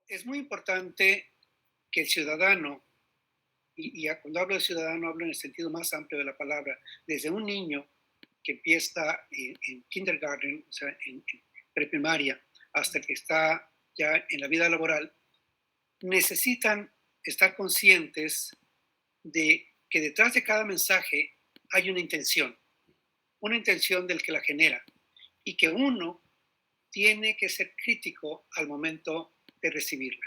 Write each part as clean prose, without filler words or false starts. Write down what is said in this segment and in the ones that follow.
es muy importante que el ciudadano, cuando hablo de ciudadano hablo en el sentido más amplio de la palabra, desde un niño que empieza en kindergarten, o sea, en preprimaria, hasta que está ya en la vida laboral, necesitan estar conscientes de que detrás de cada mensaje hay una intención del que la genera, y que uno tiene que ser crítico al momento de recibirla.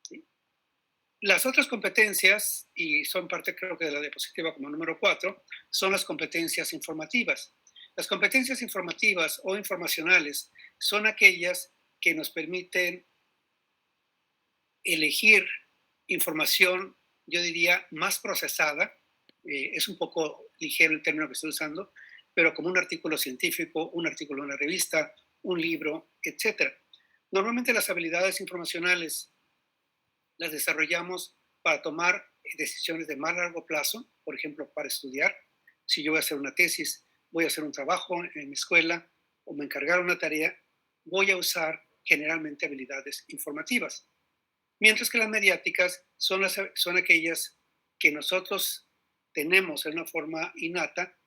¿Sí? Las otras competencias, y son parte creo que de la diapositiva como número 4, son las competencias informativas. Las competencias informativas o informacionales son aquellas que nos permiten elegir información, yo diría, más procesada. Es un poco ligero el término que estoy usando, pero como un artículo científico, un artículo en una revista, un libro, etcétera. Normalmente las habilidades informacionales las desarrollamos para tomar decisiones de más largo plazo, por ejemplo, para estudiar. Si yo voy a hacer una tesis, voy a hacer un trabajo en mi escuela o me encargaron una tarea, voy a usar generalmente habilidades informativas. Mientras que las mediáticas son aquellas que nosotros tenemos en una forma innata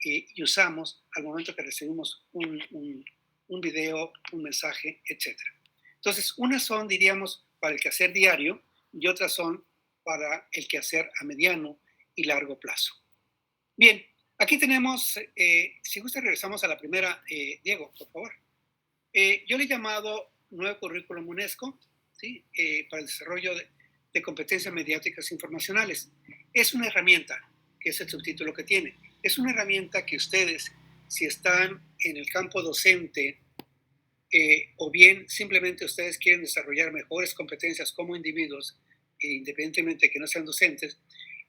y usamos al momento que recibimos un video, un mensaje, etcétera. Entonces, unas son, diríamos, para el quehacer diario y otras son para el quehacer a mediano y largo plazo. Bien, aquí tenemos, si gusta regresamos a la primera, Diego, por favor. Yo le he llamado Nuevo Currículum UNESCO, ¿sí? Para el desarrollo de competencias mediáticas informacionales. Es una herramienta, que es el subtítulo que tiene, es una herramienta que ustedes, si están en el campo docente, o bien simplemente ustedes quieren desarrollar mejores competencias como individuos, independientemente de que no sean docentes,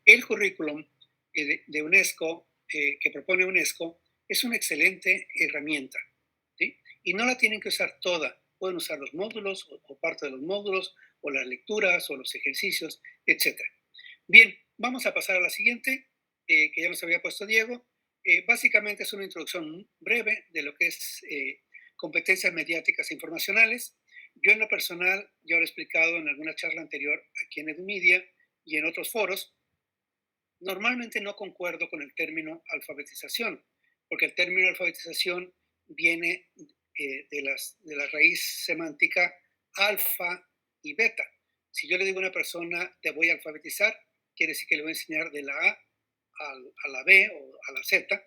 el currículum de UNESCO, que propone UNESCO, es una excelente herramienta, ¿sí? Y no la tienen que usar toda, pueden usar los módulos o parte de los módulos, o las lecturas, o los ejercicios, etcétera. Bien, vamos a pasar a la siguiente, que ya nos había puesto Diego. Básicamente es una introducción breve de lo que es competencias mediáticas e informacionales. Yo en lo personal, ya lo he explicado en alguna charla anterior aquí en EduMedia y en otros foros, normalmente no concuerdo con el término alfabetización, porque el término alfabetización viene de la raíz semántica alfa y beta. Si yo le digo a una persona, te voy a alfabetizar, quiere decir que le voy a enseñar de la a la B o a la Z,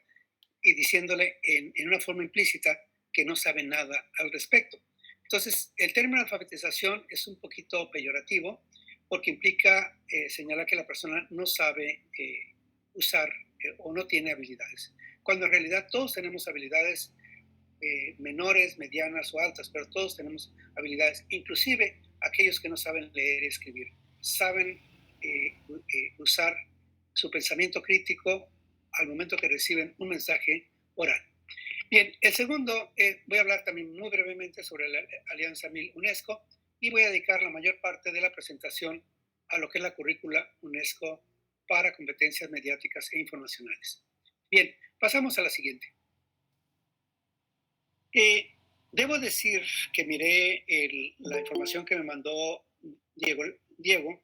y diciéndole en una forma implícita que no sabe nada al respecto. Entonces, el término alfabetización es un poquito peyorativo porque implica señalar que la persona no sabe usar o no tiene habilidades, cuando en realidad todos tenemos habilidades menores, medianas o altas, pero todos tenemos habilidades, inclusive aquellos que no saben leer y escribir, saben usar su pensamiento crítico al momento que reciben un mensaje oral. Bien, el segundo, voy a hablar también muy brevemente sobre la Alianza 1000 UNESCO y voy a dedicar la mayor parte de la presentación a lo que es la currícula UNESCO para competencias mediáticas e informacionales. Bien, pasamos a la siguiente. Debo decir que miré la información que me mandó Diego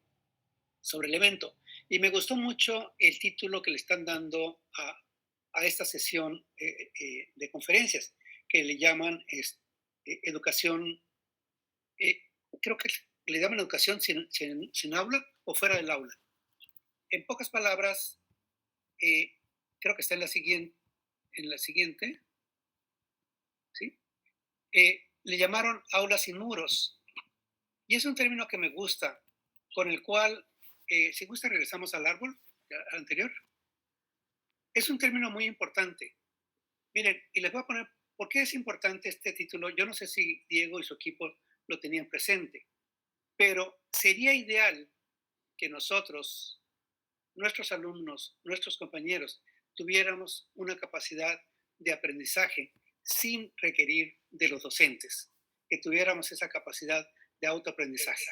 sobre el evento y me gustó mucho el título que le están dando a esta sesión de conferencias, que le llaman educación, eh, creo que le llaman educación sin aula o fuera del aula. En pocas palabras, eh, creo que está en la siguiente, ¿sí? Le llamaron aulas sin muros. Y es un término que me gusta, con el cual, si gusta, regresamos al árbol, al anterior. Es un término muy importante. Miren, y les voy a poner, ¿por qué es importante este título? Yo no sé si Diego y su equipo lo tenían presente, pero sería ideal que nosotros, nuestros alumnos, nuestros compañeros, tuviéramos una capacidad de aprendizaje sin requerir de los docentes, que tuviéramos esa capacidad de autoaprendizaje.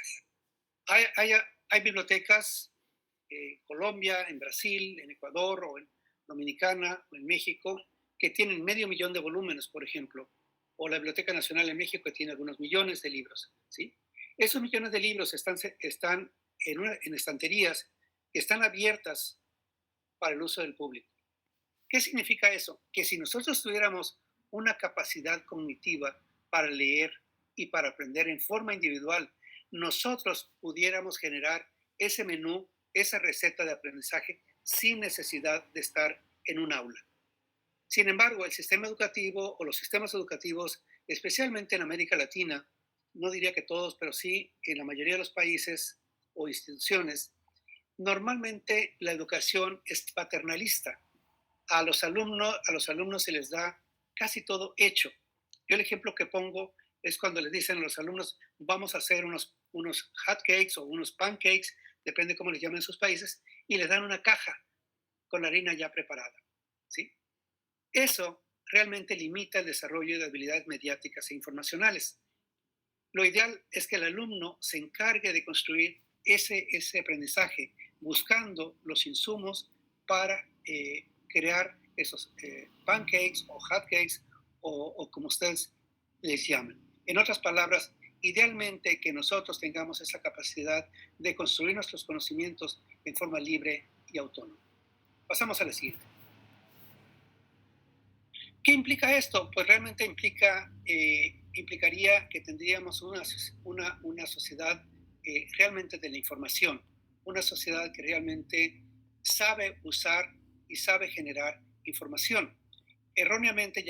Hay bibliotecas en Colombia, en Brasil, en Ecuador o en Dominicana o en México que tienen 500.000 de volúmenes, por ejemplo, o la Biblioteca Nacional en México que tiene algunos millones de libros, ¿sí? Esos millones de libros están en estanterías que están abiertas para el uso del público. ¿Qué significa eso? Que si nosotros tuviéramos una capacidad cognitiva para leer y para aprender en forma individual, nosotros pudiéramos generar ese menú, esa receta de aprendizaje sin necesidad de estar en un aula. Sin embargo, el sistema educativo o los sistemas educativos, especialmente en América Latina, no diría que todos, pero sí en la mayoría de los países o instituciones, normalmente la educación es paternalista. A los alumnos se les da casi todo hecho. Yo el ejemplo que pongo es cuando les dicen a los alumnos, vamos a hacer unos hot cakes o unos pancakes, depende cómo les llamen en sus países, y les dan una caja con la harina ya preparada. ¿Sí? Eso realmente limita el desarrollo de habilidades mediáticas e informacionales. Lo ideal es que el alumno se encargue de construir ese aprendizaje buscando los insumos para crear esos pancakes o hotcakes o como ustedes les llamen. En otras palabras, idealmente que nosotros tengamos esa capacidad de construir nuestros conocimientos en forma libre y autónoma. Pasamos a la siguiente. ¿Qué implica esto? Pues realmente implicaría que tendríamos una sociedad realmente de la información, una sociedad que realmente sabe usar y sabe generar información. Erróneamente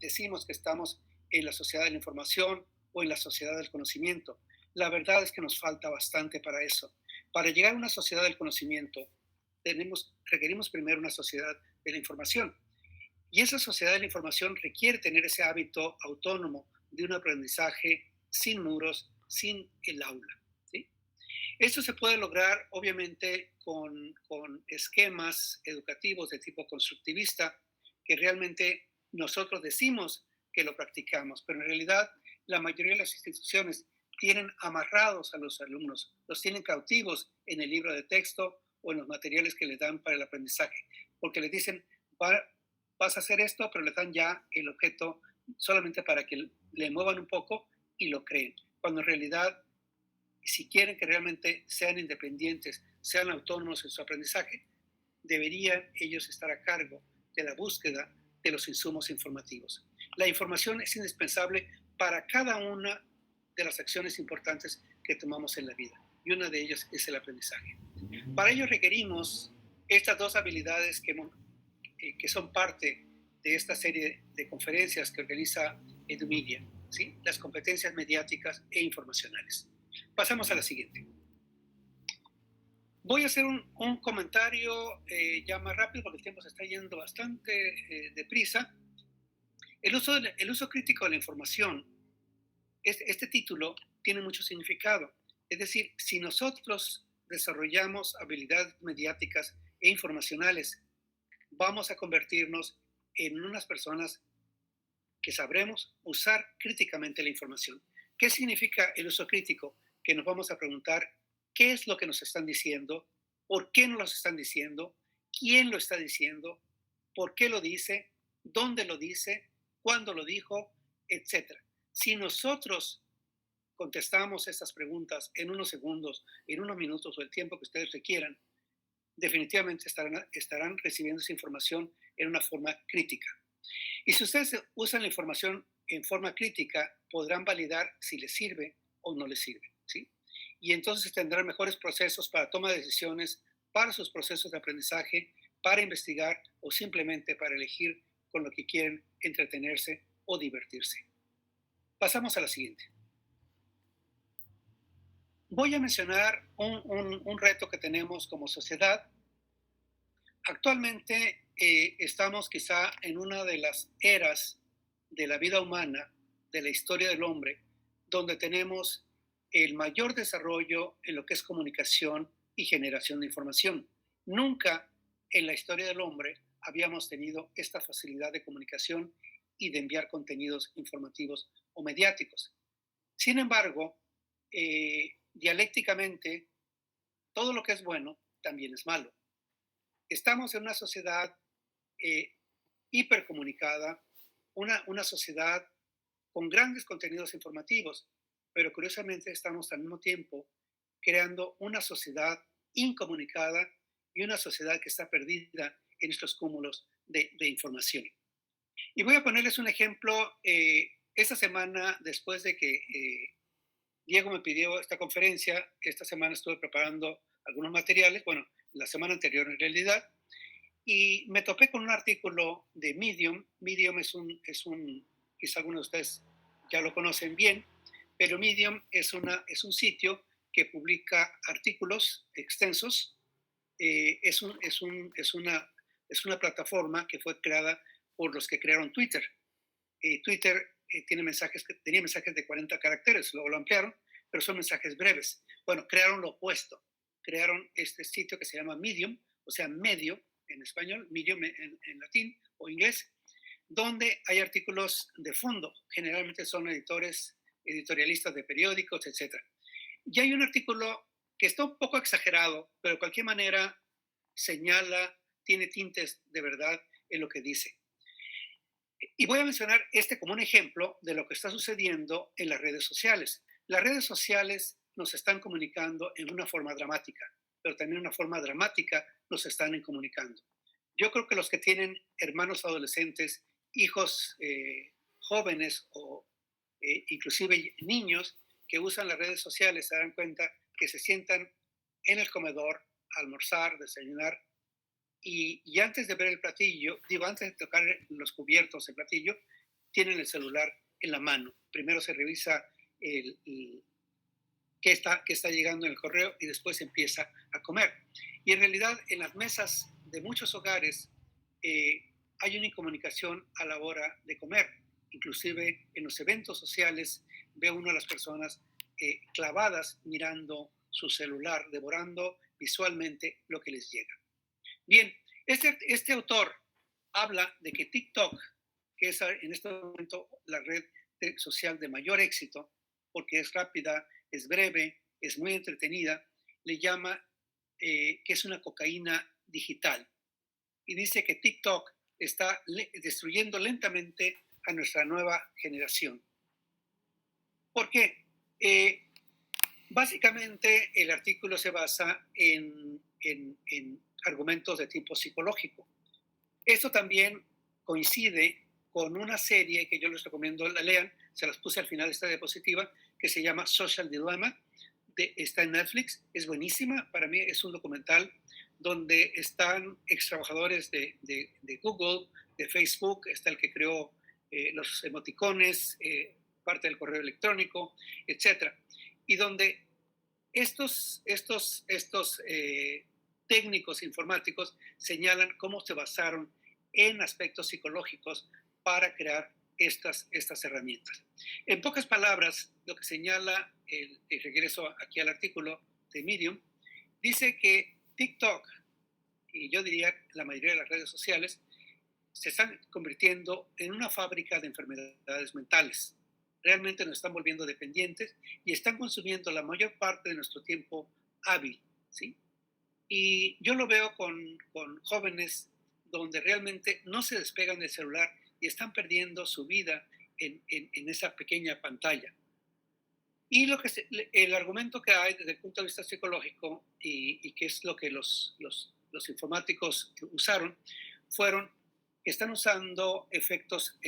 decimos que estamos en la sociedad de la información o en la sociedad del conocimiento. La verdad es que nos falta bastante para eso. Para llegar a una sociedad del conocimiento, requerimos primero una sociedad de la información. Y esa sociedad de la información requiere tener ese hábito autónomo de un aprendizaje sin muros, sin el aula. ¿Sí? Esto se puede lograr, obviamente, con esquemas educativos de tipo constructivista, que realmente nosotros decimos que lo practicamos, pero en realidad la mayoría de las instituciones tienen amarrados a los alumnos, los tienen cautivos en el libro de texto o en los materiales que les dan para el aprendizaje, porque les dicen, vas a hacer esto, pero le dan ya el objeto solamente para que le muevan un poco y lo creen. Cuando en realidad, si quieren que realmente sean independientes, sean autónomos en su aprendizaje, deberían ellos estar a cargo de la búsqueda de los insumos informativos. La información es indispensable para cada una de las acciones importantes que tomamos en la vida, y una de ellas es el aprendizaje. Para ello requerimos estas dos habilidades que son parte de esta serie de conferencias que organiza Edumedia, ¿sí? Las competencias mediáticas e informacionales. Pasamos a la siguiente. Voy a hacer un comentario ya más rápido porque el tiempo se está yendo bastante deprisa. El uso crítico de la información, este título tiene mucho significado. Es decir, si nosotros desarrollamos habilidades mediáticas e informacionales, vamos a convertirnos en unas personas que sabremos usar críticamente la información. ¿Qué significa el uso crítico? Que nos vamos a preguntar qué es lo que nos están diciendo, por qué nos lo están diciendo, quién lo está diciendo, por qué lo dice, dónde lo dice, cuándo lo dijo, etc. Si nosotros contestamos estas preguntas en unos segundos, en unos minutos o el tiempo que ustedes requieran, definitivamente estarán recibiendo esa información en una forma crítica. Y si ustedes usan la información en forma crítica, podrán validar si les sirve o no les sirve, ¿sí? Y entonces tendrán mejores procesos para toma de decisiones, para sus procesos de aprendizaje, para investigar o simplemente para elegir con lo que quieren entretenerse o divertirse. Pasamos a la siguiente. Voy a mencionar un reto que tenemos como sociedad. Actualmente estamos quizá en una de las eras de la vida humana, de la historia del hombre, donde tenemos el mayor desarrollo en lo que es comunicación y generación de información. Nunca en la historia del hombre habíamos tenido esta facilidad de comunicación y de enviar contenidos informativos o mediáticos. Sin embargo, dialécticamente, todo lo que es bueno también es malo. Estamos en una sociedad hipercomunicada, una sociedad con grandes contenidos informativos, pero curiosamente estamos al mismo tiempo creando una sociedad incomunicada y una sociedad que está perdida en estos cúmulos de información. Y voy a ponerles un ejemplo. Esta semana, después de que Diego me pidió esta conferencia, esta semana estuve preparando algunos materiales, bueno, la semana anterior en realidad, y me topé con un artículo de Medium. Medium quizá algunos de ustedes ya lo conocen bien, pero Medium es un sitio que publica artículos extensos. Es una plataforma que fue creada por los que crearon Twitter. Twitter tenía mensajes de 40 caracteres, luego lo ampliaron, pero son mensajes breves. Bueno, crearon lo opuesto. Crearon este sitio que se llama Medium, o sea, medio en español, Medium en latín o inglés, donde hay artículos de fondo. Generalmente son editorialistas de periódicos, etc. Y hay un artículo que está un poco exagerado, pero de cualquier manera señala, tiene tintes de verdad en lo que dice. Y voy a mencionar este como un ejemplo de lo que está sucediendo en las redes sociales. Las redes sociales nos están comunicando en una forma dramática, pero también en una forma dramática nos están comunicando. Yo creo que los que tienen hermanos adolescentes, hijos jóvenes o inclusive niños que usan las redes sociales se dan cuenta que se sientan en el comedor a almorzar, desayunar, y antes de ver el platillo, antes de tocar los cubiertos del platillo, tienen el celular en la mano. Primero se revisa qué está llegando en el correo y después se empieza a comer. Y en realidad en las mesas de muchos hogares hay una incomunicación a la hora de comer. Inclusive en los eventos sociales ve uno a las personas clavadas mirando su celular, devorando visualmente lo que les llega. Bien, este autor habla de que TikTok, que es en este momento la red social de mayor éxito, porque es rápida, es breve, es muy entretenida, le llama que es una cocaína digital. Y dice que TikTok está destruyendo lentamente a nuestra nueva generación. ¿Por qué? Básicamente el artículo se basa en argumentos de tipo psicológico. Esto también coincide con una serie que yo les recomiendo la lean, se las puse al final de esta diapositiva, que se llama Social Dilemma, está en Netflix, es buenísima, para mí es un documental donde están ex trabajadores de Google, de Facebook, está el que creó los emoticones, parte del correo electrónico, etc. Y donde estos técnicos informáticos señalan cómo se basaron en aspectos psicológicos para crear estas herramientas. En pocas palabras, lo que señala, y regreso aquí al artículo de Medium, dice que TikTok, y yo diría la mayoría de las redes sociales, se están convirtiendo en una fábrica de enfermedades mentales. Realmente nos están volviendo dependientes y están consumiendo la mayor parte de nuestro tiempo hábil, ¿sí? Y yo lo veo con jóvenes donde realmente no se despegan del celular y están perdiendo su vida en esa pequeña pantalla. Y el argumento que hay desde el punto de vista psicológico y que es lo que los informáticos usaron, fueron que están usando efectos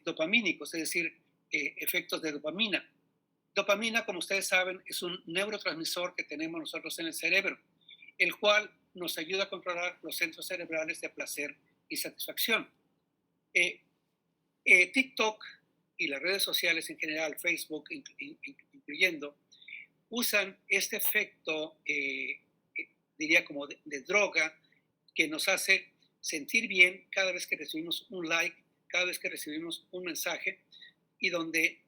dopamínicos, es decir, efectos de dopamina. Dopamina, como ustedes saben, es un neurotransmisor que tenemos nosotros en el cerebro, el cual nos ayuda a controlar los centros cerebrales de placer y satisfacción. TikTok y las redes sociales en general, Facebook incluyendo, usan este efecto, diría como de droga, que nos hace sentir bien cada vez que recibimos un like, cada vez que recibimos un mensaje, y donde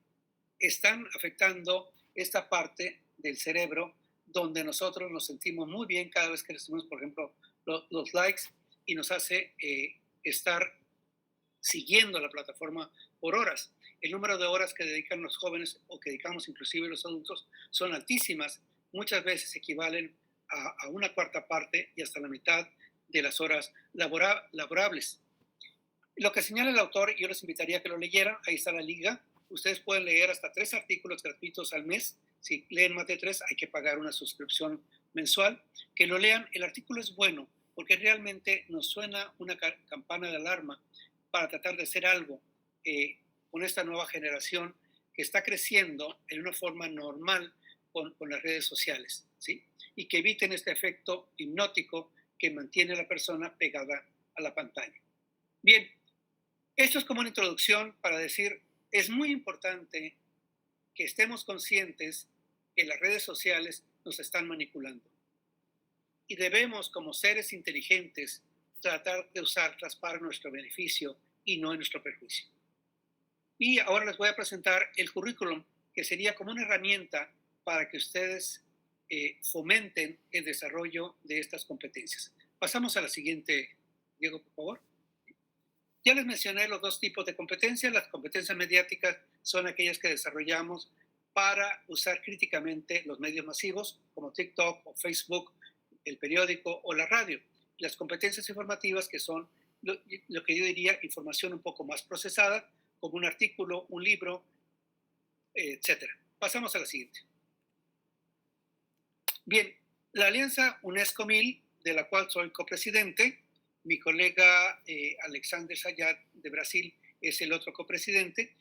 están afectando esta parte del cerebro donde nosotros nos sentimos muy bien cada vez que recibimos, por ejemplo, los likes, y nos hace estar siguiendo la plataforma por horas. El número de horas que dedican los jóvenes o que dedicamos inclusive los adultos son altísimas, muchas veces equivalen a una cuarta parte y hasta la mitad de las horas laborables. Lo que señala el autor, yo les invitaría a que lo leyeran, ahí está la liga, Ustedes pueden leer hasta 3 artículos gratuitos al mes. Si leen más de 3, hay que pagar una suscripción mensual. Que lo lean. El artículo es bueno porque realmente nos suena una campana de alarma para tratar de hacer algo con esta nueva generación que está creciendo en una forma normal con las redes sociales, ¿sí? Y que eviten este efecto hipnótico que mantiene a la persona pegada a la pantalla. Bien, esto es como una introducción para decir, es muy importante que estemos conscientes que las redes sociales nos están manipulando. Y debemos, como seres inteligentes, tratar de usarlas para nuestro beneficio y no en nuestro perjuicio. Y ahora les voy a presentar el currículum, que sería como una herramienta para que ustedes fomenten el desarrollo de estas competencias. Pasamos a la siguiente, Diego, por favor. Ya les mencioné los 2 tipos de competencias. Las competencias mediáticas son aquellas que desarrollamos para usar críticamente los medios masivos, como TikTok o Facebook, el periódico o la radio. Las competencias informativas, que son lo que yo diría información un poco más procesada, como un artículo, un libro, etc. Pasamos a la siguiente. Bien, la alianza UNESCO 1000, de la cual soy copresidente, mi colega Alexander Sayat de Brasil es el otro copresidente,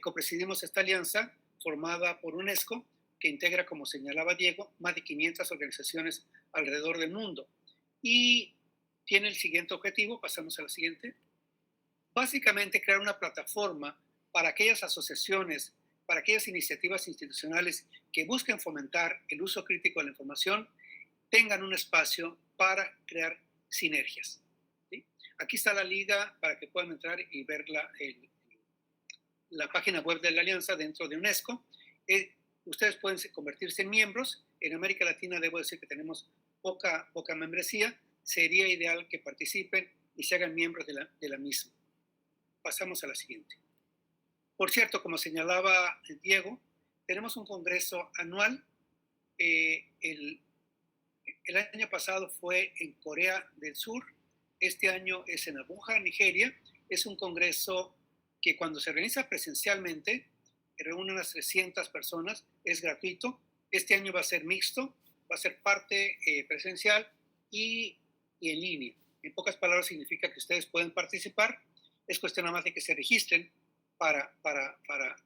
copresidimos esta alianza formada por UNESCO, que integra, como señalaba Diego, más de 500 organizaciones alrededor del mundo. Y tiene el siguiente objetivo, pasamos a la siguiente. Básicamente crear una plataforma para aquellas asociaciones, para aquellas iniciativas institucionales que busquen fomentar el uso crítico de la información, tengan un espacio para crear sinergias. ¿Sí? Aquí está la liga para que puedan entrar y ver la página web de la alianza dentro de UNESCO. Ustedes pueden convertirse en miembros. En América Latina debo decir que tenemos poca membresía. Sería ideal que participen y se hagan miembros de la misma. Pasamos a la siguiente. Por cierto, como señalaba Diego, tenemos un congreso anual. El año pasado fue en Corea del Sur. Este año es en Abuja, Nigeria. Es un congreso que cuando se organiza presencialmente, reúne unas 300 personas, es gratuito. Este año va a ser mixto, va a ser parte presencial y en línea. En pocas palabras significa que ustedes pueden participar. Es cuestión nada más de que se registren para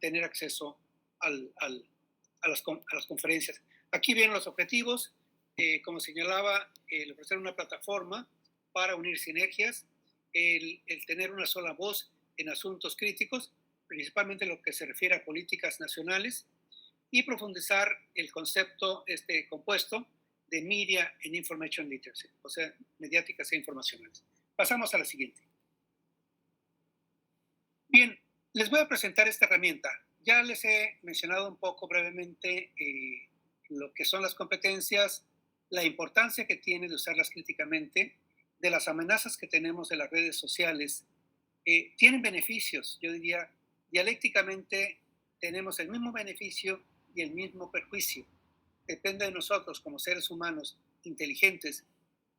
tener acceso a las conferencias. Aquí vienen los objetivos. Como señalaba, el ofrecer una plataforma para unir sinergias, el tener una sola voz en asuntos críticos, principalmente lo que se refiere a políticas nacionales, y profundizar el concepto compuesto de Media and Information Literacy, o sea, mediáticas e informacionales. Pasamos a la siguiente. Bien, les voy a presentar esta herramienta. Ya les he mencionado un poco brevemente lo que son las competencias, la importancia que tiene de usarlas críticamente, de las amenazas que tenemos de las redes sociales. Tienen beneficios, yo diría, dialécticamente tenemos el mismo beneficio y el mismo perjuicio. Depende de nosotros como seres humanos inteligentes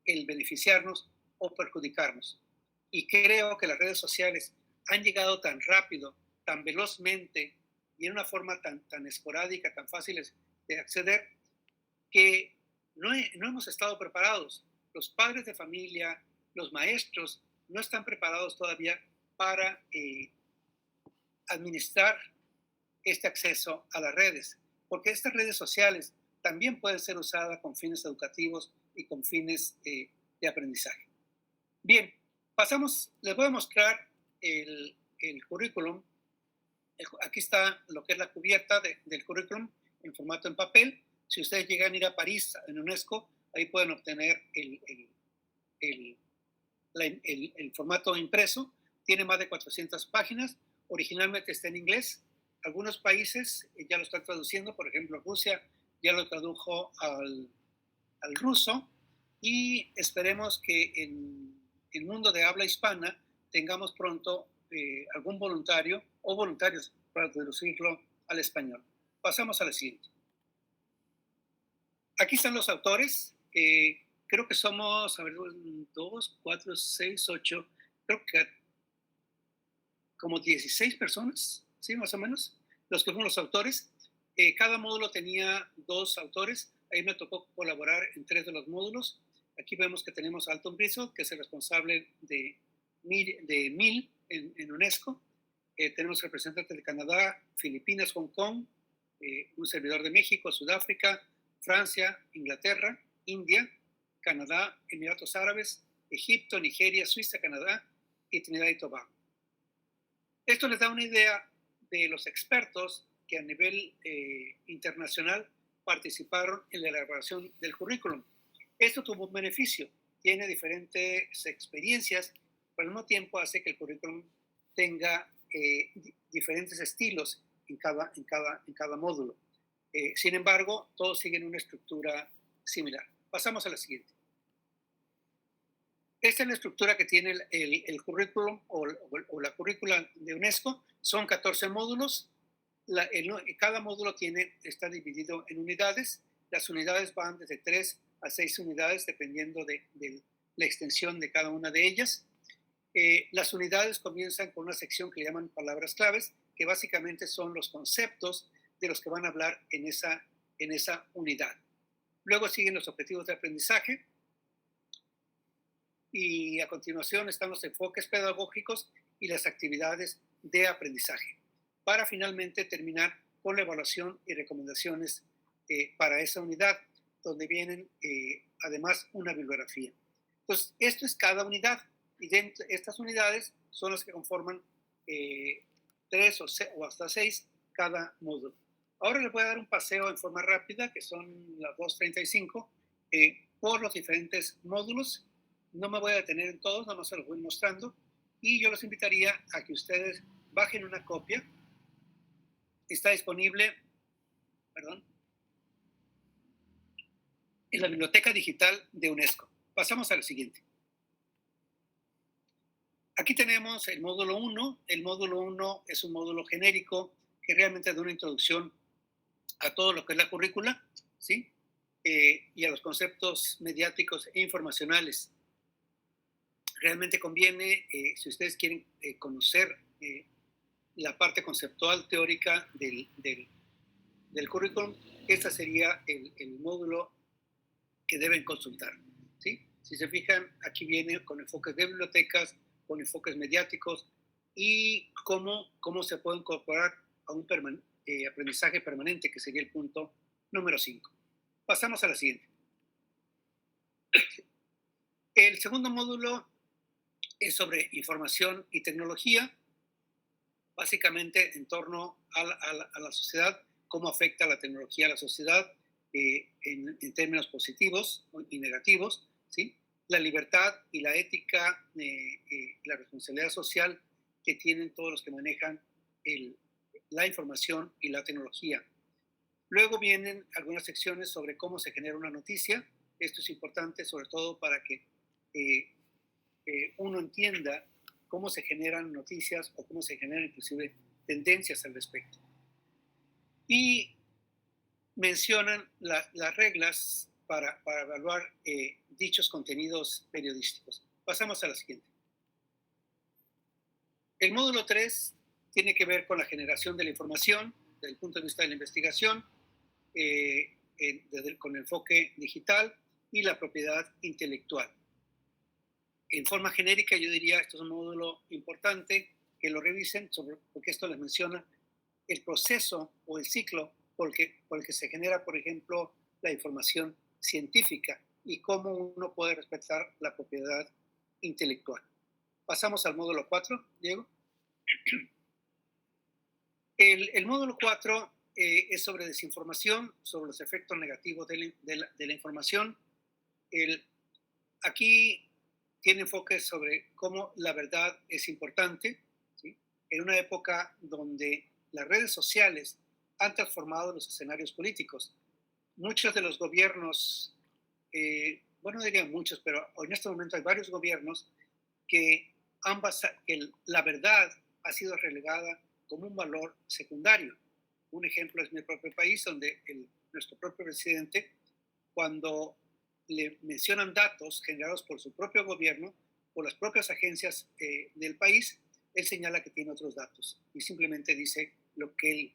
el beneficiarnos o perjudicarnos. Y creo que las redes sociales han llegado tan rápido, tan velozmente y en una forma tan esporádica, tan fáciles de acceder, que no hemos estado preparados. Los padres de familia, los maestros, no están preparados todavía para administrar este acceso a las redes, porque estas redes sociales también pueden ser usadas con fines educativos y con fines de aprendizaje. Bien, pasamos, les voy a mostrar el currículum. Aquí está lo que es la cubierta del currículum en formato en papel. Si ustedes llegan a ir a París, en UNESCO, ahí pueden obtener el formato impreso. Tiene más de 400 páginas. Originalmente está en inglés. Algunos países ya lo están traduciendo. Por ejemplo, Rusia ya lo tradujo al ruso. Y esperemos que en el mundo de habla hispana tengamos pronto algún voluntario o voluntarios para traducirlo al español. Pasamos a la siguiente. Aquí están los autores. Creo que somos, a ver, 2, 4, 6, 8, creo que como 16 personas ¿sí? Más o menos, los que fueron los autores. Cada módulo tenía 2 autores. Ahí me tocó colaborar en 3 de los módulos. Aquí vemos que tenemos a Alton Bristow, que es el responsable de MIL en UNESCO. Tenemos representantes de Canadá, Filipinas, Hong Kong, un servidor de México, Sudáfrica, Francia, Inglaterra, India, Canadá, Emiratos Árabes, Egipto, Nigeria, Suiza, Canadá y Trinidad y Tobago. Esto les da una idea de los expertos que a nivel internacional participaron en la elaboración del currículum. Esto tuvo un beneficio, tiene diferentes experiencias, pero al mismo tiempo hace que el currículum tenga diferentes estilos en cada módulo. Sin embargo, todos siguen una estructura similar. Pasamos a la siguiente. Esta es la estructura que tiene el currículum o la currícula de UNESCO. Son 14 módulos. Cada módulo está dividido en unidades. Las unidades van desde 3 a 6 unidades, dependiendo de la extensión de cada una de ellas. Las unidades comienzan con una sección que le llaman palabras claves, que básicamente son los conceptos de los que van a hablar en esa unidad. Luego siguen los objetivos de aprendizaje y a continuación están los enfoques pedagógicos y las actividades de aprendizaje, para finalmente terminar con la evaluación y recomendaciones para esa unidad, donde vienen además una bibliografía. Entonces, esto es cada unidad, y dentro de estas unidades son las que conforman 3 o hasta 6 cada módulo. Ahora les voy a dar un paseo en forma rápida, que son las 2:35, por los diferentes módulos. No me voy a detener en todos, nada más se los voy mostrando. Y yo los invitaría a que ustedes bajen una copia. Está disponible, en la Biblioteca Digital de UNESCO. Pasamos al siguiente. Aquí tenemos el módulo 1. El módulo 1 es un módulo genérico que realmente da una introducción a todo lo que es la currícula, ¿sí? Y a los conceptos mediáticos e informacionales. Realmente conviene, si ustedes quieren conocer la parte conceptual teórica del currículum, este sería el módulo que deben consultar, ¿sí? Si se fijan, aquí viene con enfoques de bibliotecas, con enfoques mediáticos y cómo se puede incorporar a un aprendizaje permanente, que sería el punto número 5. Pasamos a la siguiente. El segundo módulo es sobre información y tecnología, básicamente en torno a la sociedad, cómo afecta la tecnología a la sociedad en términos positivos y negativos, ¿sí? La libertad y la ética, la responsabilidad social que tienen todos los que manejan la información y la tecnología. Luego vienen algunas secciones sobre cómo se genera una noticia. Esto es importante sobre todo para que uno entienda cómo se generan noticias o cómo se generan inclusive tendencias al respecto. Y mencionan las reglas para evaluar dichos contenidos periodísticos. Pasamos a la siguiente. El módulo 3 tiene que ver con la generación de la información desde el punto de vista de la investigación, con enfoque digital y la propiedad intelectual. En forma genérica, yo diría, esto es un módulo importante, que lo revisen, porque esto les menciona el proceso o el ciclo por el que se genera, por ejemplo, la información científica y cómo uno puede respetar la propiedad intelectual. Pasamos al módulo 4, Diego. El módulo 4 es sobre desinformación, sobre los efectos negativos de la información. Aquí tiene enfoques sobre cómo la verdad es importante, ¿sí? En una época donde las redes sociales han transformado los escenarios políticos. Muchos de los gobiernos, no diría muchos, pero en este momento hay varios gobiernos que la verdad ha sido relegada como un valor secundario. Un ejemplo es mi propio país, donde nuestro propio presidente, cuando le mencionan datos generados por su propio gobierno, por las propias agencias del país, él señala que tiene otros datos y simplemente dice lo que él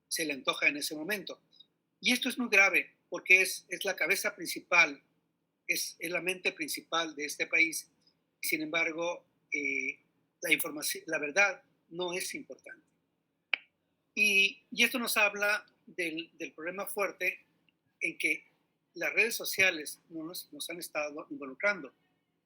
se le antoja en ese momento. Y esto es muy grave porque es la cabeza principal, es la mente principal de este país. Sin embargo, la información, la verdad no es importante. Y esto nos habla del problema fuerte en que las redes sociales nos han estado involucrando.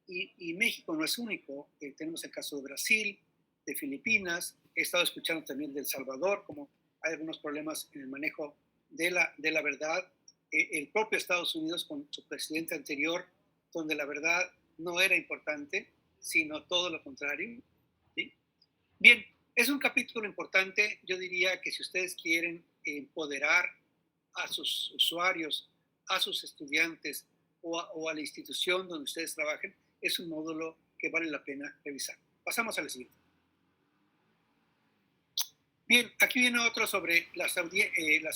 Y México no es único. Tenemos el caso de Brasil, de Filipinas. He estado escuchando también de El Salvador, como hay algunos problemas en el manejo de la verdad. El propio Estados Unidos con su presidente anterior, donde la verdad no era importante, sino todo lo contrario. ¿Sí? Bien, es un capítulo importante. Yo diría que si ustedes quieren empoderar a sus usuarios, a sus estudiantes o a la institución donde ustedes trabajen, es un módulo que vale la pena revisar. Pasamos a la siguiente. Bien, aquí viene otro sobre las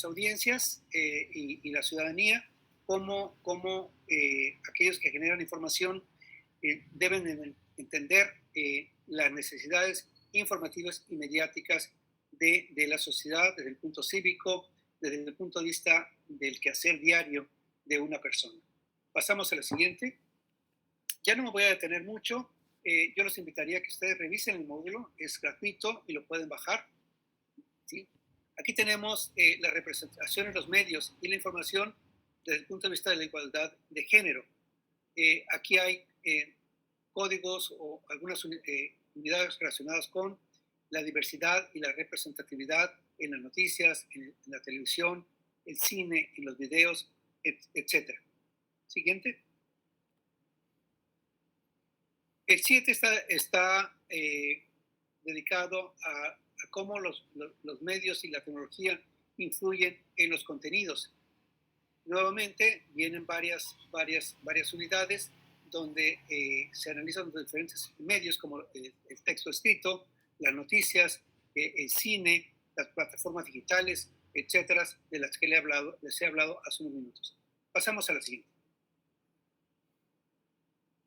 audiencias y la ciudadanía, cómo aquellos que generan información deben entender las necesidades informativas y mediáticas de la sociedad desde el punto cívico, desde el punto de vista del quehacer diario de una persona. Pasamos a la siguiente. Ya no me voy a detener mucho. Yo los invitaría a que ustedes revisen el módulo. Es gratuito y lo pueden bajar. ¿Sí? Aquí tenemos la representación en los medios y la información desde el punto de vista de la igualdad de género. Aquí hay códigos o algunas unidades relacionadas con la diversidad y la representatividad en las noticias, en la televisión, el cine, en los videos, etc. Siguiente. El 7 está dedicado a cómo los medios y la tecnología influyen en los contenidos. Nuevamente vienen varias unidades donde se analizan los diferentes medios como el texto escrito, las noticias, el cine, las plataformas digitales, etcétera, de las que les he hablado hace unos minutos. Pasamos a la siguiente.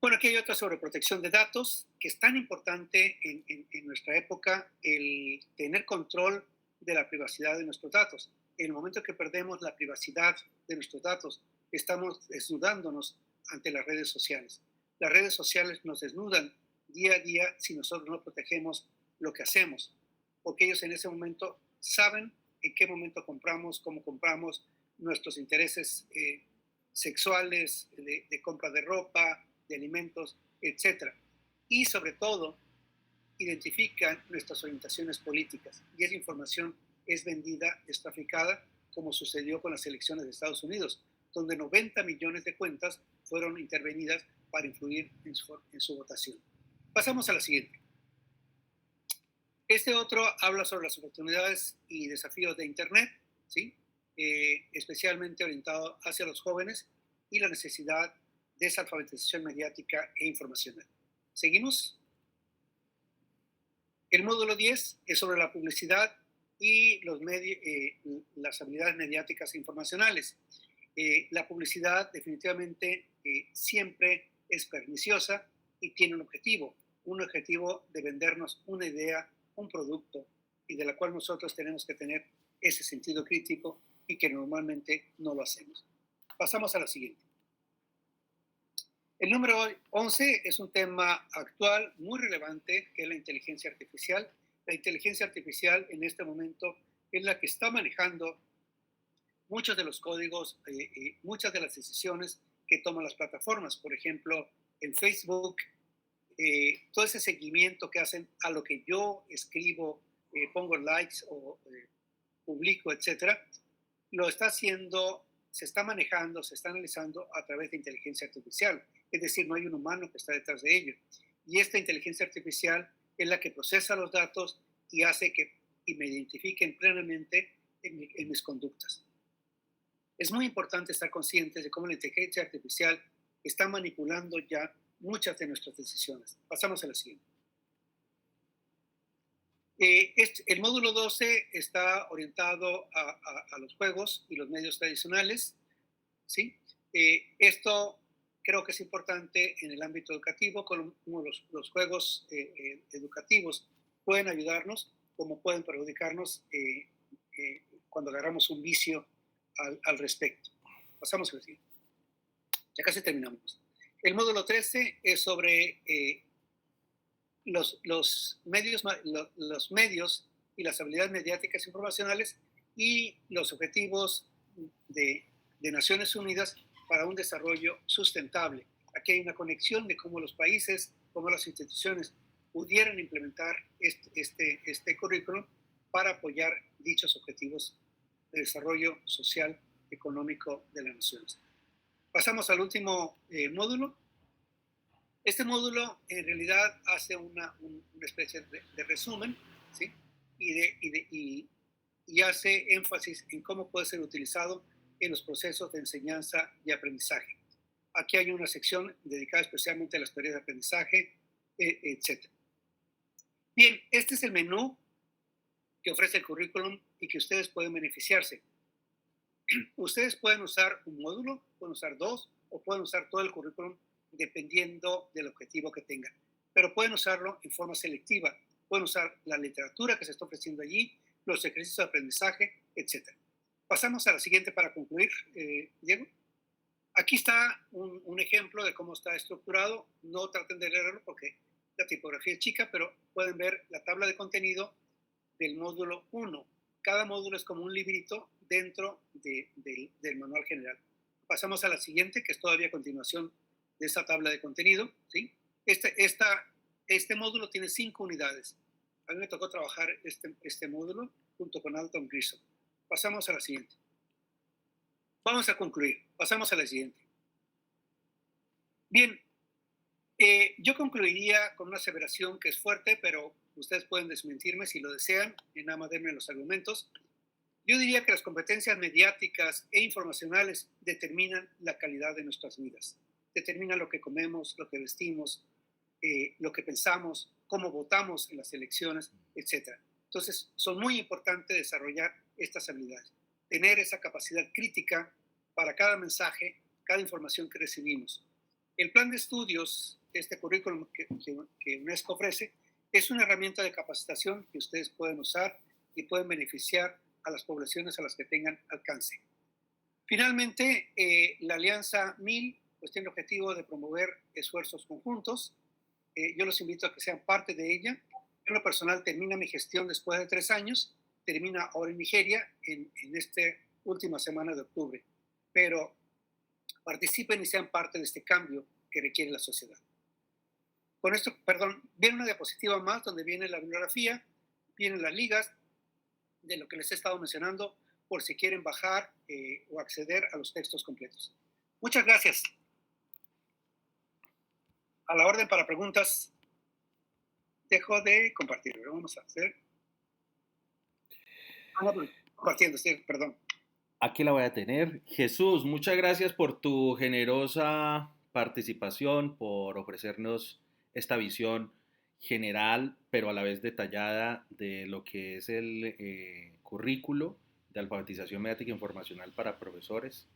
Bueno, aquí hay otra sobre protección de datos, que es tan importante en nuestra época, el tener control de la privacidad de nuestros datos. En el momento que perdemos la privacidad de nuestros datos, estamos desnudándonos ante las redes sociales. Las redes sociales nos desnudan día a día si nosotros no protegemos lo que hacemos, porque ellos en ese momento saben en qué momento compramos, cómo compramos, nuestros intereses sexuales, de compra de ropa, de alimentos, etc. Y sobre todo, identifican nuestras orientaciones políticas. Y esa información es vendida, es traficada, como sucedió con las elecciones de Estados Unidos, donde 90 millones de cuentas fueron intervenidas para influir en su votación. Pasamos a la siguiente. Este otro habla sobre las oportunidades y desafíos de Internet, ¿sí? Especialmente orientado hacia los jóvenes y la necesidad de esa alfabetización mediática e informacional. ¿Seguimos? El módulo 10 es sobre la publicidad y las habilidades mediáticas e informacionales. La publicidad definitivamente siempre es perniciosa y tiene un objetivo de vendernos una idea, un producto, y de la cual nosotros tenemos que tener ese sentido crítico y que normalmente no lo hacemos. Pasamos a la siguiente. El número 11 es un tema actual muy relevante, que es la inteligencia artificial. La inteligencia artificial en este momento es la que está manejando muchos de los códigos, muchas de las decisiones que toman las plataformas. Por ejemplo, en Facebook, todo ese seguimiento que hacen a lo que yo escribo, pongo likes o publico, etcétera, lo está haciendo, se está manejando, se está analizando a través de inteligencia artificial. Es decir, no hay un humano que está detrás de ello. Y esta inteligencia artificial es la que procesa los datos y hace y me identifiquen plenamente en mis conductas. Es muy importante estar conscientes de cómo la inteligencia artificial está manipulando ya muchas de nuestras decisiones. Pasamos a la siguiente. El módulo 12 está orientado a los juegos y los medios tradicionales, ¿sí? Esto creo que es importante en el ámbito educativo, como los juegos educativos pueden ayudarnos como pueden perjudicarnos cuando agarramos un vicio al respecto. Pasamos al siguiente. Ya casi terminamos. El módulo 13 es sobre los medios y las habilidades mediáticas informacionales y los objetivos de Naciones Unidas para un desarrollo sustentable. Aquí hay una conexión de cómo los países, cómo las instituciones pudieran implementar este currículum para apoyar dichos objetivos de desarrollo social, económico de las naciones. Pasamos al último módulo. Este módulo en realidad hace una especie de resumen, ¿sí? Y hace énfasis en cómo puede ser utilizado en los procesos de enseñanza y aprendizaje. Aquí hay una sección dedicada especialmente a las tareas de aprendizaje, etc. Bien, este es el menú que ofrece el currículum y que ustedes pueden beneficiarse. Ustedes pueden usar un módulo, pueden usar dos o pueden usar todo el currículum dependiendo del objetivo que tengan. Pero pueden usarlo en forma selectiva. Pueden usar la literatura que se está ofreciendo allí, los ejercicios de aprendizaje, etc. Pasamos a la siguiente para concluir, Diego. Aquí está un ejemplo de cómo está estructurado. No traten de leerlo porque la tipografía es chica, pero pueden ver la tabla de contenido del módulo 1. Cada módulo es como un librito dentro del manual general. Pasamos a la siguiente, que es todavía a continuación de esta tabla de contenido, ¿sí? Este módulo tiene 5 unidades. A mí me tocó trabajar este módulo junto con Alton Grissom. Pasamos a la siguiente. Vamos a concluir. Pasamos a la siguiente. Bien, yo concluiría con una aseveración que es fuerte, pero ustedes pueden desmentirme si lo desean y nada más denme los argumentos. Yo diría que las competencias mediáticas e informacionales determinan la calidad de nuestras vidas. Determinan lo que comemos, lo que vestimos, lo que pensamos, cómo votamos en las elecciones, etc. Entonces, son muy importantes desarrollar estas habilidades. Tener esa capacidad crítica para cada mensaje, cada información que recibimos. El plan de estudios, este currículum que UNESCO ofrece, es una herramienta de capacitación que ustedes pueden usar y pueden beneficiar a las poblaciones a las que tengan alcance. Finalmente, la Alianza 1000 pues, tiene el objetivo de promover esfuerzos conjuntos. Yo los invito a que sean parte de ella. Yo en lo personal termina mi gestión después de 3 años, termina ahora en Nigeria en esta última semana de octubre. Pero participen y sean parte de este cambio que requiere la sociedad. Con esto, viene una diapositiva más donde viene la bibliografía, vienen las ligas de lo que les he estado mencionando por si quieren bajar o acceder a los textos completos. Muchas gracias. A la orden para preguntas. Dejo de compartir. Vamos a hacer. Compartiendo, sí, perdón. Aquí la voy a tener. Jesús, muchas gracias por tu generosa participación, por ofrecernos esta visión general, pero a la vez detallada de lo que es el currículo de alfabetización mediática e informacional para profesores.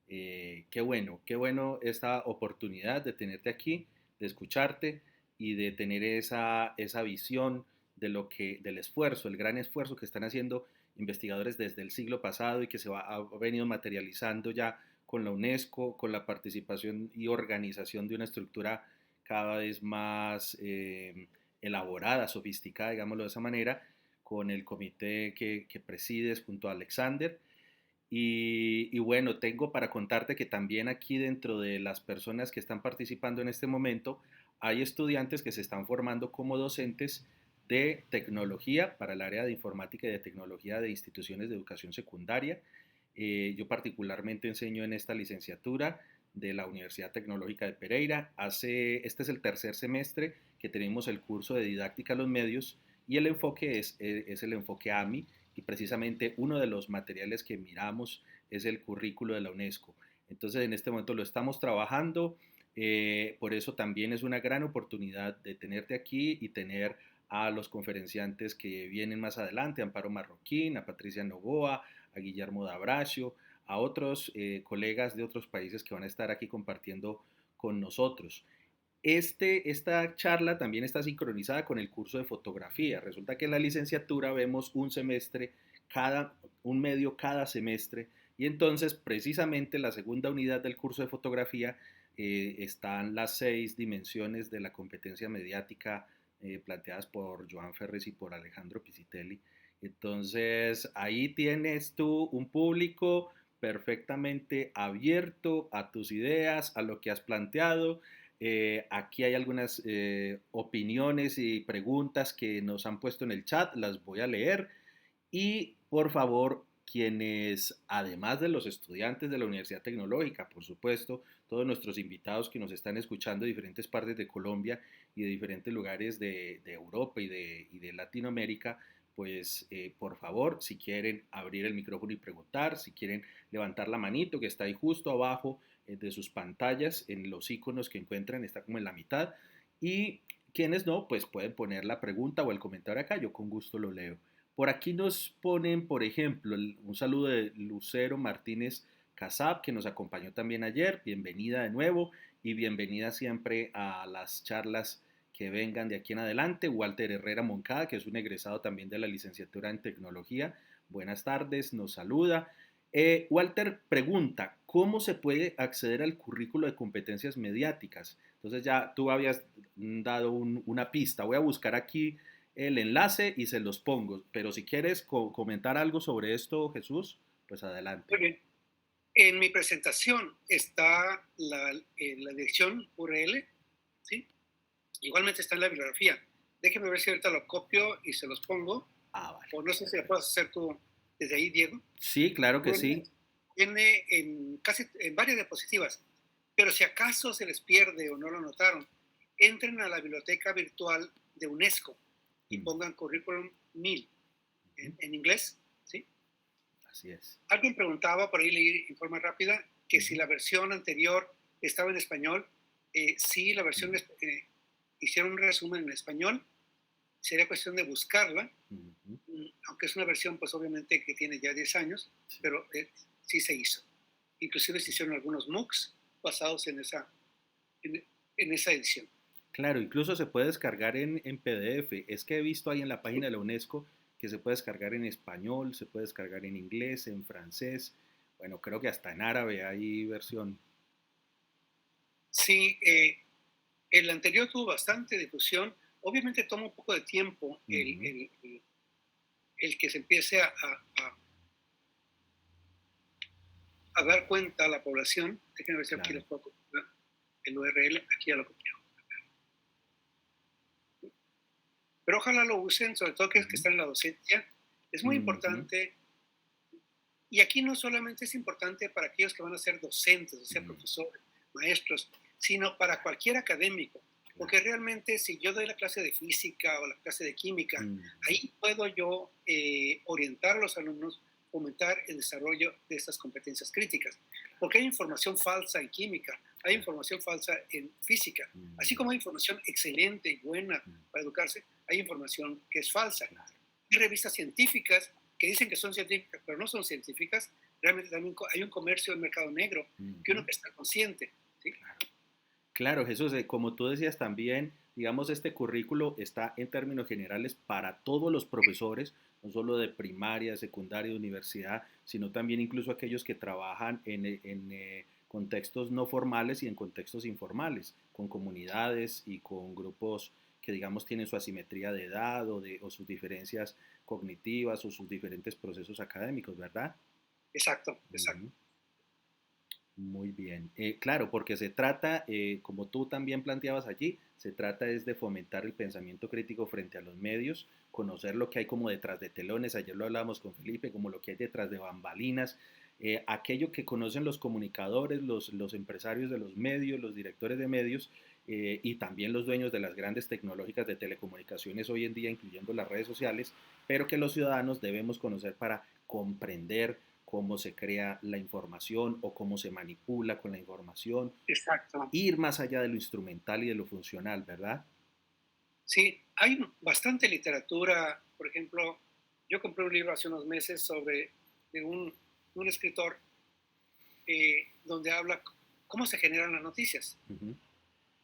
Qué bueno esta oportunidad de tenerte aquí, de escucharte y de tener esa visión de del esfuerzo, el gran esfuerzo que están haciendo investigadores desde el siglo pasado y que ha venido materializando ya con la UNESCO, con la participación y organización de una estructura cada vez más elaborada, sofisticada, digámoslo de esa manera, con el comité que presides junto a Alexander. Y bueno, tengo para contarte que también aquí dentro de las personas que están participando en este momento, hay estudiantes que se están formando como docentes de tecnología para el área de informática y de tecnología de instituciones de educación secundaria. Yo particularmente enseño en esta licenciatura de la Universidad Tecnológica de Pereira. Este es el tercer semestre que tenemos el curso de didáctica a los medios y el enfoque es el enfoque AMI, y precisamente uno de los materiales que miramos es el currículo de la UNESCO. Entonces en este momento lo estamos trabajando, por eso también es una gran oportunidad de tenerte aquí y tener a los conferenciantes que vienen más adelante, a Amparo Marroquín, a Patricia Novoa, a Guillermo D'Abrasio, a otros colegas de otros países que van a estar aquí compartiendo con nosotros. Esta charla también está sincronizada con el curso de fotografía. Resulta que en la licenciatura vemos un semestre, un medio cada semestre, y entonces precisamente la segunda unidad del curso de fotografía están las 6 dimensiones de la competencia mediática planteadas por Joan Ferres y por Alejandro Pisitelli. Entonces ahí tienes tú un público perfectamente abierto a tus ideas, a lo que has planteado. Aquí hay algunas opiniones y preguntas que nos han puesto en el chat, las voy a leer. Y por favor, quienes, además de los estudiantes de la Universidad Tecnológica, por supuesto, todos nuestros invitados que nos están escuchando de diferentes partes de Colombia y de diferentes lugares de Europa y de Latinoamérica, pues por favor, si quieren abrir el micrófono y preguntar, si quieren levantar la manito que está ahí justo abajo de sus pantallas, en los iconos que encuentran, está como en la mitad. Y quienes no, pues pueden poner la pregunta o el comentario acá, yo con gusto lo leo. Por aquí nos ponen, por ejemplo, un saludo de Lucero Martínez Casab, que nos acompañó también ayer. Bienvenida de nuevo y bienvenida siempre a las charlas que vengan de aquí en adelante. Walter Herrera Moncada, que es un egresado también de la licenciatura en tecnología. Buenas tardes, nos saluda. Walter pregunta, ¿cómo se puede acceder al currículo de competencias mediáticas? Entonces ya tú habías dado una pista. Voy a buscar aquí el enlace y se los pongo. Pero si quieres comentar algo sobre esto, Jesús, pues adelante. Muy bien. En mi presentación está la dirección URL, ¿sí? Igualmente está en la bibliografía. Déjeme ver si ahorita lo copio y se los pongo. Vale. O no sé si lo puedes hacer tú desde ahí, Diego. Sí, claro que sí. Viene en varias diapositivas, pero si acaso se les pierde o no lo notaron, entren a la biblioteca virtual de UNESCO y pongan Curriculum 1000 en inglés, ¿sí? Así es. Alguien preguntaba, por ahí leí en forma rápida, que si la versión anterior estaba en español. Sí, la versión, hicieron un resumen en español, sería cuestión de buscarla, aunque es una versión, pues obviamente que tiene ya 10 años, sí. Pero sí se hizo. Inclusive se hicieron algunos MOOCs basados en esa edición. Claro, incluso se puede descargar en PDF. Es que he visto ahí en la página de la UNESCO que se puede descargar en español, se puede descargar en inglés, en francés. Bueno, creo que hasta en árabe hay versión. Sí, el anterior tuvo bastante difusión. Obviamente toma un poco de tiempo el que se empiece a dar cuenta a la población. Déjenme ver si aquí les puedo copiar el URL. Aquí ya lo copié. Pero ojalá lo usen, sobre todo que están en la docencia. Es muy importante. Y aquí no solamente es importante para aquellos que van a ser docentes, o sea, profesores, maestros, sino para cualquier académico. Porque realmente si yo doy la clase de física o la clase de química, ahí puedo yo orientar a los alumnos, fomentar el desarrollo de estas competencias críticas. Porque hay información falsa en química, hay información falsa en física. Así como hay información excelente y buena para educarse, hay información que es falsa. Hay revistas científicas que dicen que son científicas, pero no son científicas. Realmente también hay un comercio del mercado negro que uno que está consciente. ¿Sí? Claro, Jesús, como tú decías también, digamos, este currículo está en términos generales para todos los profesores, no solo de primaria, secundaria, de universidad, sino también incluso aquellos que trabajan en contextos no formales y en contextos informales, con comunidades y con grupos que, digamos, tienen su asimetría de edad o sus diferencias cognitivas o sus diferentes procesos académicos, ¿verdad? Exacto, exacto. Muy bien. Claro, porque se trata, como tú también planteabas allí, se trata es de fomentar el pensamiento crítico frente a los medios, conocer lo que hay como detrás de telones, ayer lo hablábamos con Felipe, como lo que hay detrás de bambalinas, aquello que conocen los comunicadores, los empresarios de los medios, los directores de medios y también los dueños de las grandes tecnológicas de telecomunicaciones hoy en día, incluyendo las redes sociales, pero que los ciudadanos debemos conocer para comprender cómo se crea la información o cómo se manipula con la información. Exacto. Ir más allá de lo instrumental y de lo funcional, ¿verdad? Sí, hay bastante literatura. Por ejemplo, yo compré un libro hace unos meses sobre un escritor donde habla cómo se generan las noticias.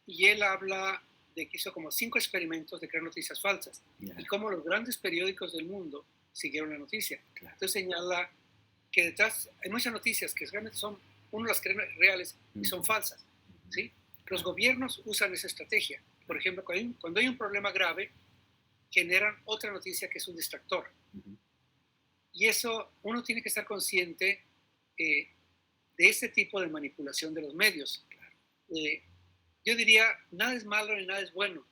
y él habla de que hizo como 5 experimentos de crear noticias falsas y cómo los grandes periódicos del mundo siguieron la noticia. Claro. Entonces señala que detrás hay muchas noticias que realmente son, uno las cree reales y son falsas, ¿sí? Los gobiernos usan esa estrategia. Por ejemplo, cuando hay un problema grave, generan otra noticia que es un distractor. Y eso, uno tiene que estar consciente de este tipo de manipulación de los medios. Yo diría, nada es malo ni nada es bueno,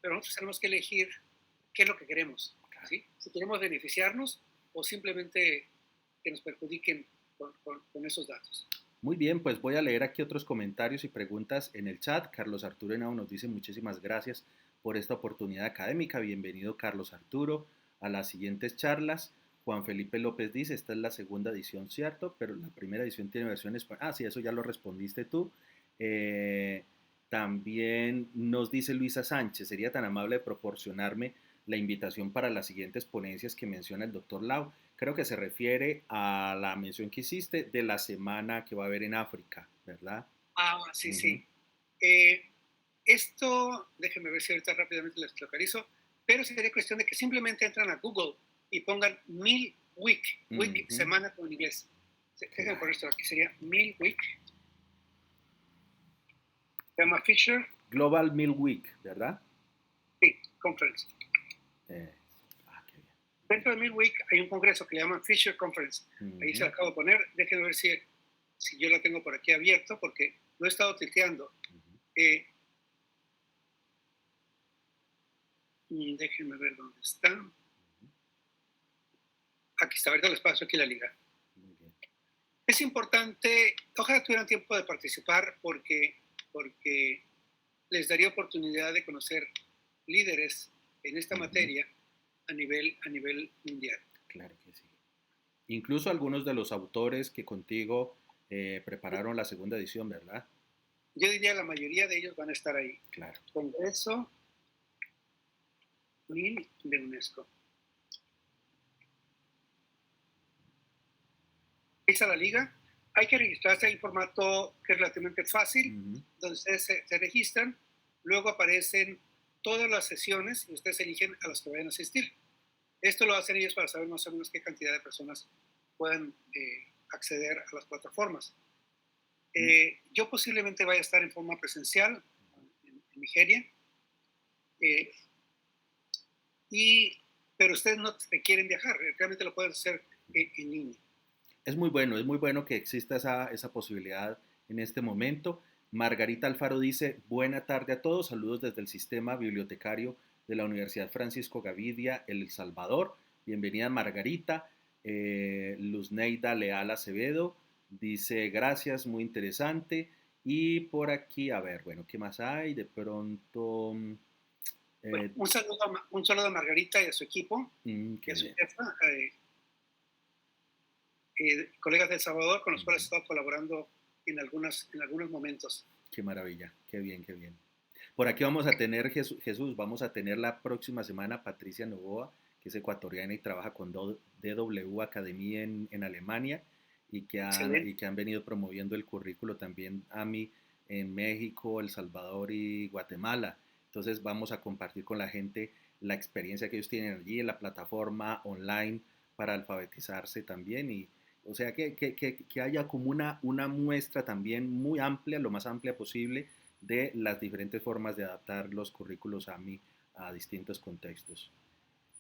pero nosotros tenemos que elegir qué es lo que queremos, ¿sí? Si queremos beneficiarnos o simplemente que nos perjudiquen con esos datos. Muy bien, pues voy a leer aquí otros comentarios y preguntas en el chat. Carlos Arturo Henao nos dice muchísimas gracias por esta oportunidad académica. Bienvenido, Carlos Arturo, a las siguientes charlas. Juan Felipe López dice, esta es la segunda edición, ¿cierto? Pero la primera edición tiene versiones... Ah, sí, eso ya lo respondiste tú. También nos dice Luisa Sánchez, ¿sería tan amable de proporcionarme la invitación para las siguientes ponencias que menciona el doctor Lau? Creo que se refiere a la mención que hiciste de la semana que va a haber en África, ¿verdad? Ah, sí, sí. Esto, déjenme ver si ahorita rápidamente les localizo, pero sería cuestión de que simplemente entran a Google y pongan 1000 week, semana con inglés. Déjenme poner esto aquí, sería 1000 week. Se llama Fisher. Global Meal Week, ¿verdad? Sí, conference. Qué bien. Dentro de 1000 week hay un congreso que le llaman Fisher Conference. Ahí se lo acabo de poner. Déjenme ver si yo lo tengo por aquí abierto, porque lo he estado tuiteando. Déjenme ver dónde está. Aquí está, ahorita les paso aquí la liga. Es importante, ojalá tuvieran tiempo de participar porque les daría oportunidad de conocer líderes en esta materia a nivel mundial. Claro que sí. Incluso algunos de los autores que contigo prepararon la segunda edición, ¿verdad? Yo diría la mayoría de ellos van a estar ahí. Claro. Congreso de UNESCO. Ahí está la liga. Hay que registrarse en formato que es relativamente fácil, donde ustedes se registran, luego aparecen todas las sesiones y ustedes eligen a las que vayan a asistir. Esto lo hacen ellos para saber más o menos qué cantidad de personas puedan acceder a las plataformas. Yo posiblemente vaya a estar en forma presencial en Nigeria, pero ustedes no requieren viajar, realmente lo pueden hacer en línea. Es muy bueno que exista esa posibilidad en este momento. Margarita Alfaro dice, buena tarde a todos, saludos desde el sistema bibliotecario de la Universidad Francisco Gavidia, El Salvador. Bienvenida Margarita. Luzneida Leal Acevedo dice, gracias, muy interesante. Y por aquí, a ver, bueno, ¿qué más hay? De pronto... Bueno, un saludo a Margarita y a su equipo, y a su jefa, colegas de El Salvador con los cuales he estado colaborando en algunos momentos. Qué maravilla, qué bien, qué bien. Por aquí vamos a tener, Jesús, vamos a tener la próxima semana Patricia Novoa, que es ecuatoriana y trabaja con DW Academy en Alemania y que han venido promoviendo el currículo también AMI en México, El Salvador y Guatemala. Entonces vamos a compartir con la gente la experiencia que ellos tienen allí en la plataforma online para alfabetizarse también y o sea que haya como una muestra también muy amplia, lo más amplia posible, de las diferentes formas de adaptar los currículos AMI a distintos contextos.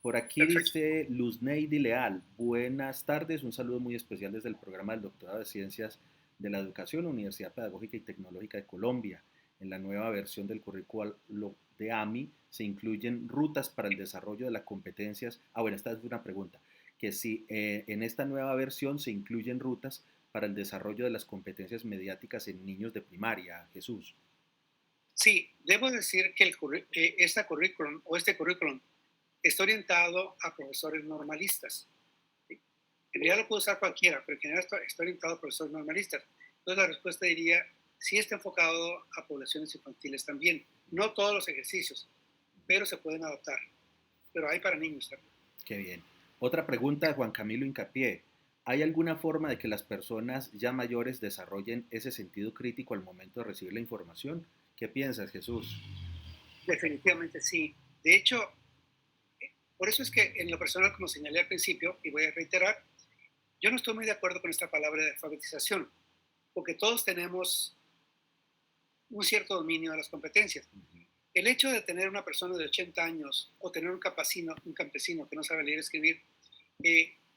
Por aquí dice Luzneidi Leal, buenas tardes, un saludo muy especial desde el programa del Doctorado de Ciencias de la Educación, Universidad Pedagógica y Tecnológica de Colombia. En la nueva versión del currículo de AMI se incluyen rutas para el desarrollo de las competencias. Bueno, esta es una pregunta, que si en esta nueva versión se incluyen rutas para el desarrollo de las competencias mediáticas en niños de primaria, Jesús. Sí, debo decir que este currículum está orientado a profesores normalistas. ¿Sí? En realidad lo puede usar cualquiera, pero en general está orientado a profesores normalistas. Entonces la respuesta diría, sí está enfocado a poblaciones infantiles también. No todos los ejercicios, pero se pueden adaptar. Pero hay para niños también. Qué bien. Otra pregunta de Juan Camilo Hincapié. ¿Hay alguna forma de que las personas ya mayores desarrollen ese sentido crítico al momento de recibir la información? ¿Qué piensas, Jesús? Definitivamente sí. De hecho, por eso es que en lo personal, como señalé al principio, y voy a reiterar, yo no estoy muy de acuerdo con esta palabra de alfabetización, porque todos tenemos un cierto dominio de las competencias. Ujú. El hecho de tener una persona de 80 años o tener un campesino que no sabe leer y escribir,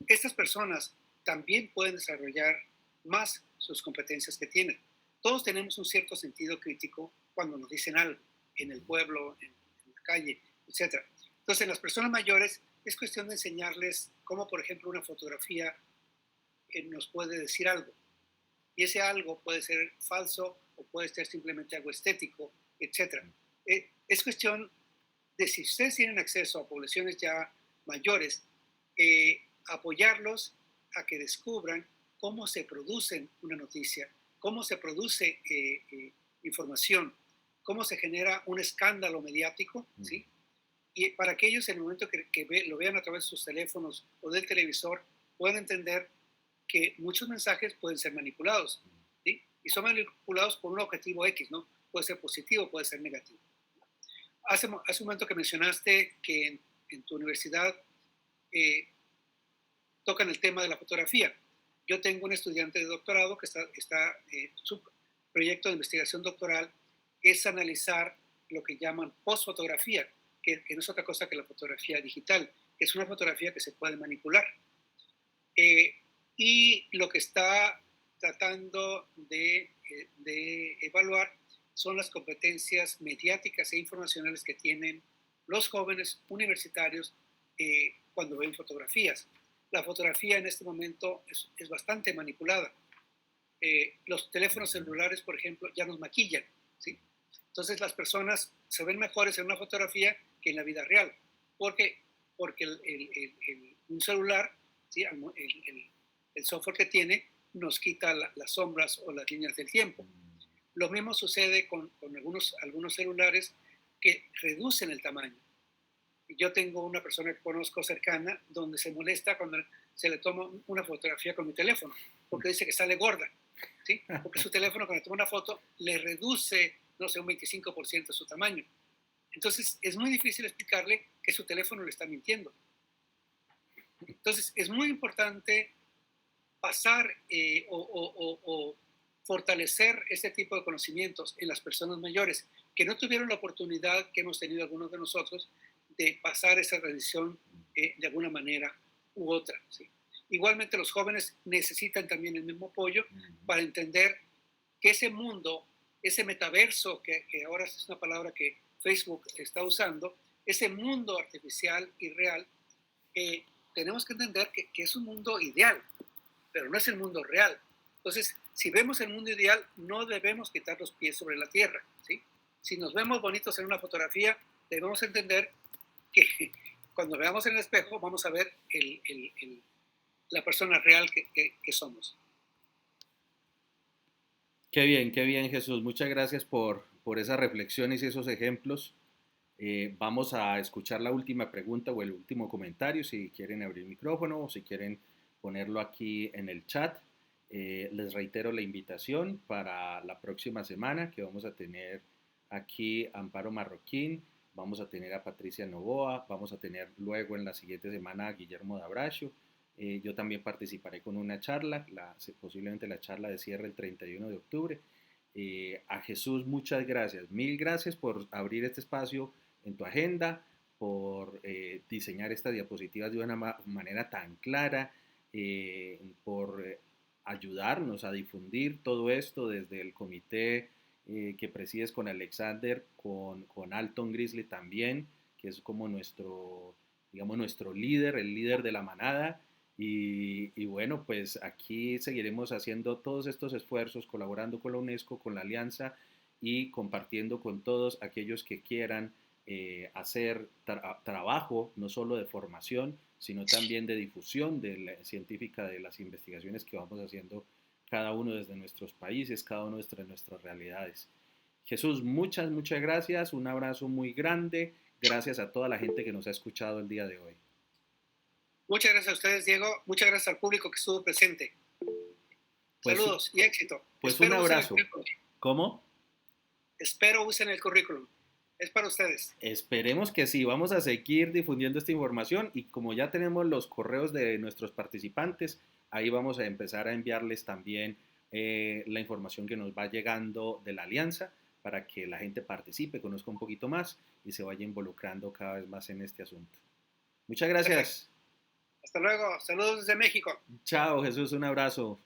estas personas también pueden desarrollar más sus competencias que tienen. Todos tenemos un cierto sentido crítico cuando nos dicen algo, en el pueblo, en la calle, etc. Entonces, en las personas mayores es cuestión de enseñarles cómo, por ejemplo, una fotografía nos puede decir algo. Y ese algo puede ser falso o puede ser simplemente algo estético, etc. Es cuestión de, si ustedes tienen acceso a poblaciones ya mayores, apoyarlos a que descubran cómo se produce una noticia, cómo se produce información, cómo se genera un escándalo mediático, ¿sí? Y para que ellos en el momento lo vean a través de sus teléfonos o del televisor, puedan entender que muchos mensajes pueden ser manipulados, ¿sí? Y son manipulados por un objetivo X, ¿no? Puede ser positivo, puede ser negativo. Hace un momento que mencionaste que en tu universidad eh, tocan el tema de la fotografía. Yo tengo un estudiante de doctorado que su proyecto de investigación doctoral es analizar lo que llaman postfotografía, que no es otra cosa que la fotografía digital, que es una fotografía que se puede manipular. Y lo que está tratando de evaluar son las competencias mediáticas e informacionales que tienen los jóvenes universitarios cuando ven fotografías. La fotografía en este momento es bastante manipulada. Los teléfonos celulares, por ejemplo, ya nos maquillan, ¿sí? Entonces las personas se ven mejores en una fotografía que en la vida real, porque un celular, ¿sí? El software que tiene nos quita las sombras o las líneas del tiempo. Lo mismo sucede con algunos celulares que reducen el tamaño. Yo tengo una persona que conozco cercana donde se molesta cuando se le toma una fotografía con mi teléfono, porque dice que sale gorda, ¿sí? Porque su teléfono cuando toma una foto le reduce, no sé, un 25% su tamaño. Entonces es muy difícil explicarle que su teléfono le está mintiendo. Entonces es muy importante pasar o fortalecer este tipo de conocimientos en las personas mayores que no tuvieron la oportunidad que hemos tenido algunos de nosotros de pasar esa tradición de alguna manera u otra, ¿sí? Igualmente los jóvenes necesitan también el mismo apoyo para entender que ese mundo, ese metaverso, que ahora es una palabra que Facebook está usando, ese mundo artificial y real, tenemos que entender que es un mundo ideal, pero no es el mundo real. Entonces, si vemos el mundo ideal, no debemos quitar los pies sobre la tierra, ¿sí? Si nos vemos bonitos en una fotografía, debemos entender que cuando veamos en el espejo vamos a ver la persona real que somos. Qué bien, Jesús. Muchas gracias por esas reflexiones y esos ejemplos. Vamos a escuchar la última pregunta o el último comentario, si quieren abrir el micrófono o si quieren ponerlo aquí en el chat. Les reitero la invitación para la próxima semana que vamos a tener aquí a Amparo Marroquín, vamos a tener a Patricia Novoa, vamos a tener luego en la siguiente semana a Guillermo D'Abrasio. Yo también participaré con una charla, posiblemente la charla de cierre el 31 de octubre. A Jesús, muchas gracias, mil gracias por abrir este espacio en tu agenda, por diseñar estas diapositivas de una manera tan clara, por ayudarnos a difundir todo esto desde el comité que presides con Alexander, con Alton Grizzly también, que es como nuestro, digamos, nuestro líder, el líder de la manada. Y bueno, pues aquí seguiremos haciendo todos estos esfuerzos, colaborando con la UNESCO, con la Alianza y compartiendo con todos aquellos que quieran hacer trabajo no solo de formación, sino también de difusión científica de las investigaciones que vamos haciendo cada uno desde nuestros países, cada uno desde nuestras realidades. Jesús, muchas gracias, un abrazo muy grande, gracias a toda la gente que nos ha escuchado el día de hoy. Muchas gracias a ustedes, Diego, muchas gracias al público que estuvo presente. Saludos y éxito. Pues Espero un abrazo. ¿Cómo? Espero usen el currículum. Es para ustedes. Esperemos que sí, vamos a seguir difundiendo esta información y como ya tenemos los correos de nuestros participantes, ahí vamos a empezar a enviarles también la información que nos va llegando de la alianza para que la gente participe, conozca un poquito más y se vaya involucrando cada vez más en este asunto. Muchas Perfecto. gracias. Hasta luego. Saludos desde México. Chao, Jesús, un abrazo.